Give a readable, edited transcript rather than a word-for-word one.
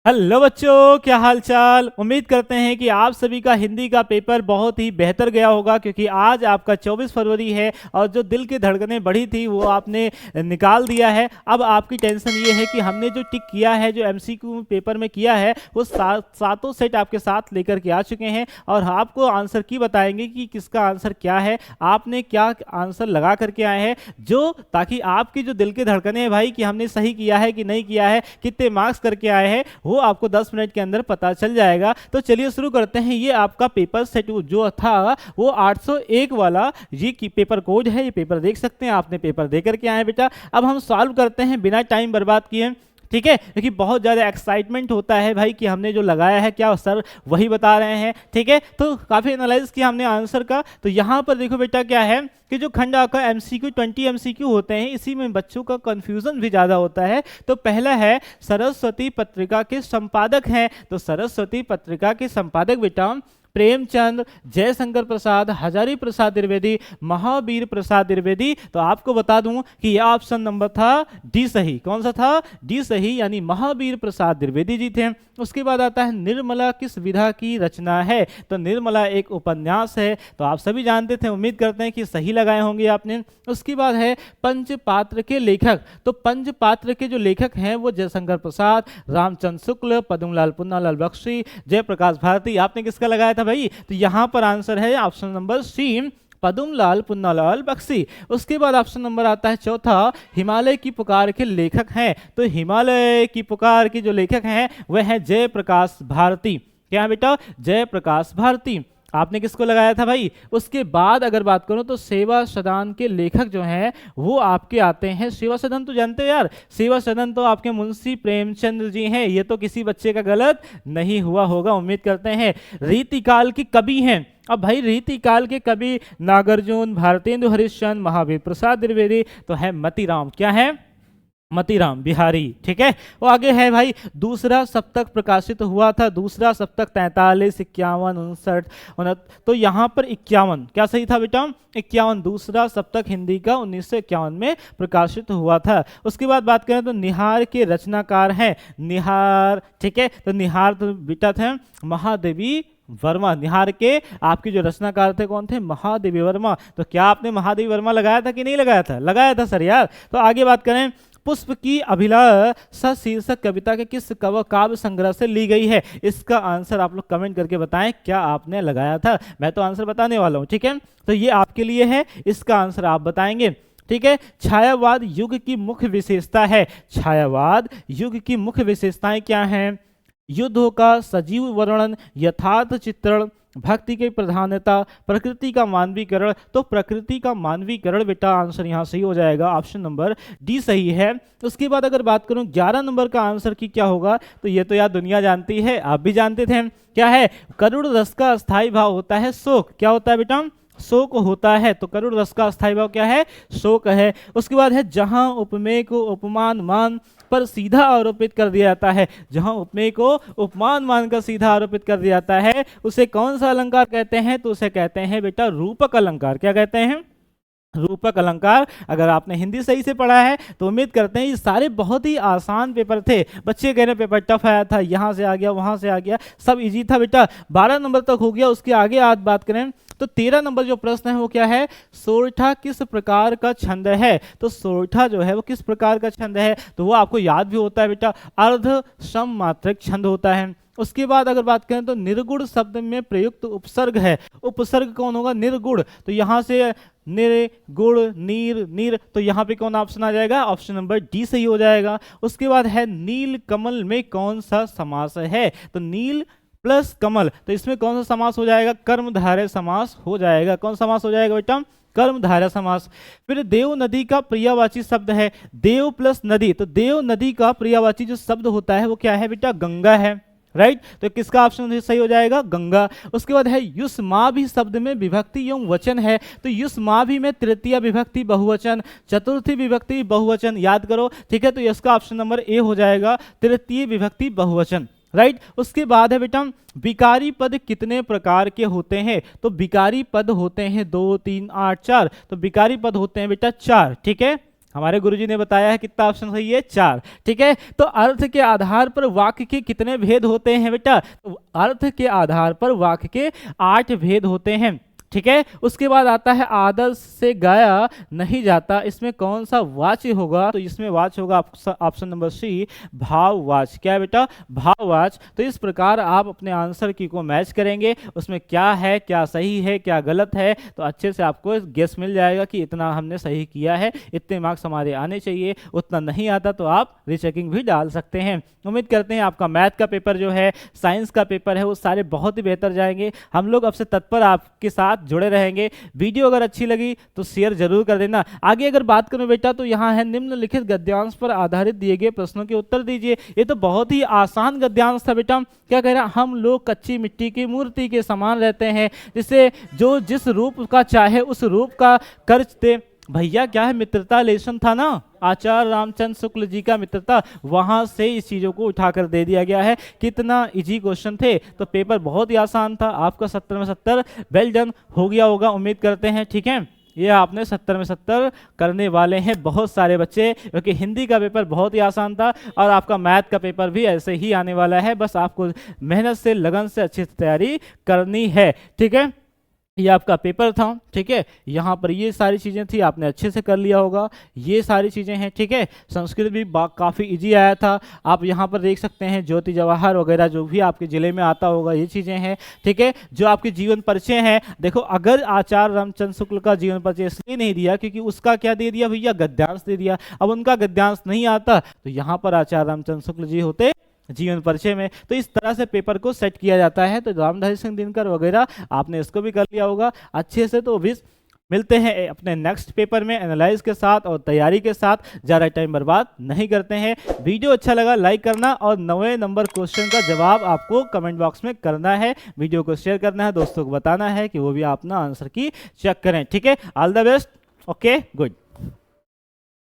Hello बच्चों, क्या हाल चाल। उम्मीद करते हैं कि आप सभी का हिंदी का पेपर बहुत ही बेहतर गया होगा, क्योंकि आज आपका 24 फरवरी है और जो दिल की धड़कनें बढ़ी थी वो आपने निकाल दिया है। अब आपकी टेंशन ये है कि हमने जो टिक किया है, जो एमसीक्यू पेपर में किया है, वो सातों सेट आपके साथ लेकर के आ चुके हैं और आपको आंसर की बताएंगे कि किसका आंसर क्या है, आपने क्या आंसर लगा करके आए हैं, जो ताकि आपकी जो दिल की धड़कनें है भाई कि हमने सही किया है कि नहीं किया है, कितने मार्क्स करके आए हैं, वो आपको 10 मिनट के अंदर पता चल जाएगा। तो चलिए शुरू करते हैं। ये आपका पेपर सेट जो था वो 801 वाला ये की पेपर कोड है। ये पेपर देख सकते हैं, आपने पेपर दे करके आए बेटा। अब हम सॉल्व करते हैं बिना टाइम बर्बाद किए, ठीक है, क्योंकि बहुत ज़्यादा एक्साइटमेंट होता है भाई कि हमने जो लगाया है क्या सर वही बता रहे हैं, ठीक है। तो काफ़ी एनालाइज किया हमने आंसर का। तो यहाँ पर देखो बेटा क्या है कि जो खंड का एमसीक्यू 20 एमसीक्यू होते हैं, इसी में बच्चों का कंफ्यूजन भी ज़्यादा होता है। तो पहला है सरस्वती पत्रिका के संपादक हैं। तो सरस्वती पत्रिका के संपादक बेटा प्रेमचंद, जयशंकर प्रसाद, हजारी प्रसाद द्विवेदी, महावीर प्रसाद द्विवेदी। तो आपको बता दूं कि यह ऑप्शन नंबर था डी सही। कौन सा था? डी सही, यानी महावीर प्रसाद द्विवेदी जी थे। उसके बाद आता है निर्मला किस विधा की रचना है। तो निर्मला एक उपन्यास है। तो आप सभी जानते थे, उम्मीद करते हैं कि सही लगाए होंगे आपने। उसके बाद है पंचपात्र के लेखक। तो पंचपात्र के जो लेखक हैं वो जयशंकर प्रसाद, रामचंद्र शुक्ल, पद्मलाल पुन्नालाल बख्शी, जयप्रकाश भारती। आपने किसका लगाया था भाई? तो यहां पर आंसर है option number C, Padmalal Punnalal Bakshi. उसके बाद ऑप्शन नंबर आता है चौथा, हिमालय की पुकार के लेखक हैं। तो हिमालय की पुकार के जो लेखक हैं वह है जयप्रकाश भारती। क्या है बेटा? जयप्रकाश भारती। आपने किसको लगाया था भाई? उसके बाद अगर बात करूं तो सेवा सदन के लेखक जो हैं वो आपके आते हैं, सेवा सदन तो जानते हो यार, सेवा सदन तो आपके मुंशी प्रेमचंद जी हैं। ये तो किसी बच्चे का गलत नहीं हुआ होगा, उम्मीद करते हैं। रीतिकाल के कवि हैं। अब भाई रीतिकाल के कवि नागार्जुन, भारतेंदु हरिश्चंद्र, महावीर प्रसाद द्विवेदी। तो है मतीराम। क्या है? मतीराम बिहारी, ठीक है। वो आगे है भाई, दूसरा सप्तक प्रकाशित हुआ था। दूसरा सप्तक 43, 51, 59, तो यहाँ पर 51 क्या सही था बेटा? 51 दूसरा सप्तक हिंदी का 1951 में प्रकाशित हुआ था। उसके बाद बात करें तो निहार के रचनाकार हैं निहार, ठीक है। तो निहार तो बेटा थे महादेवी वर्मा। निहार के आपके जो रचनाकार थे कौन थे? महादेवी वर्मा। तो क्या आपने महादेवी वर्मा लगाया था कि नहीं लगाया था? लगाया था सर यार। तो आगे बात करें, पुष्प की अभिलाषा शीर्षक कविता के किस काव्य संग्रह से ली गई है? इसका आंसर आप लोग कमेंट करके बताएं, क्या आपने लगाया था? मैं तो आंसर बताने वाला हूं, ठीक है। तो ये आपके लिए है, इसका आंसर आप बताएंगे, ठीक है। छायावाद युग की मुख्य विशेषता है। छायावाद युग की मुख्य विशेषताएं क्या हैं? युद्धों का सजीव वर्णन, यथार्थ चित्रण, भक्ति की प्रधानता, प्रकृति का मानवीकरण। तो प्रकृति का मानवीकरण बेटा आंसर यहाँ सही हो जाएगा, ऑप्शन नंबर डी सही है। उसके बाद अगर बात करूँ 11 नंबर का आंसर की क्या होगा, तो ये तो यार दुनिया जानती है, आप भी जानते थे। क्या है? करुण रस का अस्थायी भाव होता है शोक। क्या होता है बेटा? शोक होता है। तो करुण रस का अस्थायी भाव क्या है? शोक है। उसके बाद है जहां उपमेय को उपमान मान पर सीधा आरोपित कर दिया जाता है। जहां उपमेय को उपमान मान कर सीधा आरोपित कर दिया जाता है उसे कौन सा अलंकार कहते हैं? तो उसे कहते हैं बेटा रूपक अलंकार। क्या कहते हैं? रूपक अलंकार। अगर आपने हिंदी सही से पढ़ा है तो उम्मीद करते हैं ये सारे बहुत ही आसान पेपर थे। बच्चे कह रहे पेपर टफ आया था, यहाँ से आ गया, वहाँ से आ गया, सब इजी था बेटा। 12 नंबर तक हो गया। उसके आगे आज बात करें तो 13 नंबर जो प्रश्न है वो क्या है? सोरठा किस प्रकार का छंद है? तो सोरठा जो है वो किस प्रकार का छंद है? तो वो आपको याद भी होता है बेटा, अर्ध सममात्रक छंद होता है। उसके बाद अगर बात करें तो निर्गुण शब्द में प्रयुक्त उपसर्ग है। उपसर्ग कौन होगा? निर्गुण। तो यहाँ से निर्गुण, नीर, नीर, तो यहाँ पे कौन ऑप्शन आ जाएगा? ऑप्शन नंबर डी सही हो जाएगा। उसके बाद है नील कमल में कौन सा समास है? तो नील प्लस कमल, तो इसमें कौन सा समास हो जाएगा? कर्मधारय समास हो जाएगा। कौन समास हो जाएगा बेटा? कर्मधारय समास। फिर देव नदी का पर्यायवाची शब्द है। देव प्लस नदी, तो देव नदी का पर्यायवाची जो शब्द होता है वो क्या है बेटा? गंगा है, राइट। तो किसका ऑप्शन सही हो जाएगा? गंगा। उसके बाद है युष्माभि शब्द में विभक्ति एवं वचन है। तो युष्माभि में तृतीय विभक्ति बहुवचन, चतुर्थी विभक्ति बहुवचन, याद करो, ठीक है। तो इसका ऑप्शन नंबर ए हो जाएगा, तृतीय विभक्ति बहुवचन, राइट। उसके बाद है बेटा विकारी पद कितने प्रकार के होते हैं? तो विकारी पद होते हैं 2, 3, 8, 4। तो विकारी पद होते हैं बेटा 4, ठीक है। हमारे गुरुजी ने बताया है कितना ऑप्शन सही है, 4। ठीक है, तो अर्थ के आधार पर वाक्य के कितने भेद होते हैं बेटा? तो अर्थ के आधार पर वाक्य के 8 भेद होते हैं। ठीक है, उसके बाद आता है आदर्श से गाया नहीं जाता, इसमें कौन सा वाच्य होगा? तो इसमें वाच्य होगा ऑप्शन नंबर सी, भाववाच्य। क्या है बेटा? भाववाच्य। तो इस प्रकार आप अपने आंसर की को मैच करेंगे, उसमें क्या है, क्या सही है, क्या गलत है, तो अच्छे से आपको गेस मिल जाएगा कि इतना हमने सही किया है, इतने मार्क्स हमारे आने चाहिए। उतना नहीं आता तो आप रीचेकिंग भी डाल सकते हैं। उम्मीद करते हैं आपका मैथ का पेपर जो है, साइंस का पेपर है, वो सारे बहुत ही बेहतर जाएंगे। हम लोग अब से तत्पर आपके साथ जुड़े रहेंगे। वीडियो अगर अच्छी लगी तो शेयर जरूर कर देना। आगे अगर बात करूं बेटा तो यहाँ है निम्नलिखित गद्यांश पर आधारित दिए गए प्रश्नों के उत्तर दीजिए। ये तो बहुत ही आसान गद्यांश था बेटा। क्या कह रहा है? हम लोग कच्ची मिट्टी की मूर्ति के समान रहते हैं, जिसे जो जिस रूप का चाहे उस रूप का कर्ज दे। भैया क्या है? मित्रता लेसन था ना, आचार्य रामचंद्र शुक्ल जी का मित्रता, वहां से इस चीजों को उठाकर दे दिया गया है। कितना इजी क्वेश्चन थे, तो पेपर बहुत ही आसान था। आपका 70 में 70 वेल डन हो गया होगा, उम्मीद करते हैं। ठीक है, ये आपने 70 में 70 करने वाले हैं बहुत सारे बच्चे, क्योंकि हिंदी का पेपर बहुत ही आसान था और आपका मैथ का पेपर भी ऐसे ही आने वाला है। बस आपको मेहनत से, लगन से अच्छी तैयारी करनी है। ठीक है, ये आपका पेपर था। ठीक है, यहाँ पर ये सारी चीज़ें थी, आपने अच्छे से कर लिया होगा। ये सारी चीज़ें हैं। ठीक है, संस्कृत भी काफ़ी इजी आया था। आप यहाँ पर देख सकते हैं ज्योति जवाहर वगैरह जो भी आपके ज़िले में आता होगा, ये चीज़ें हैं। ठीक है, जो आपके जीवन परिचय हैं, देखो अगर आचार्य रामचंद्र शुक्ल का जीवन परिचय इसलिए नहीं दिया क्योंकि उसका क्या दे दिया भैया? गद्यांश दे दिया। अब उनका गद्यांश नहीं आता तो यहाँ पर आचार्य रामचंद्र शुक्ल जी होते जीवन परिचय में। तो इस तरह से पेपर को सेट किया जाता है। तो रामधारी सिंह दिनकर वगैरह आपने इसको भी कर लिया होगा अच्छे से। तो भी मिलते हैं अपने नेक्स्ट पेपर में एनालाइज के साथ और तैयारी के साथ। ज़्यादा टाइम बर्बाद नहीं करते हैं। वीडियो अच्छा लगा लाइक करना और 9वें नंबर क्वेश्चन का जवाब आपको कमेंट बॉक्स में करना है। वीडियो को शेयर करना है, दोस्तों को बताना है कि वो भी अपना आंसर की चेक करें। ठीक है, all the best. Okay, good.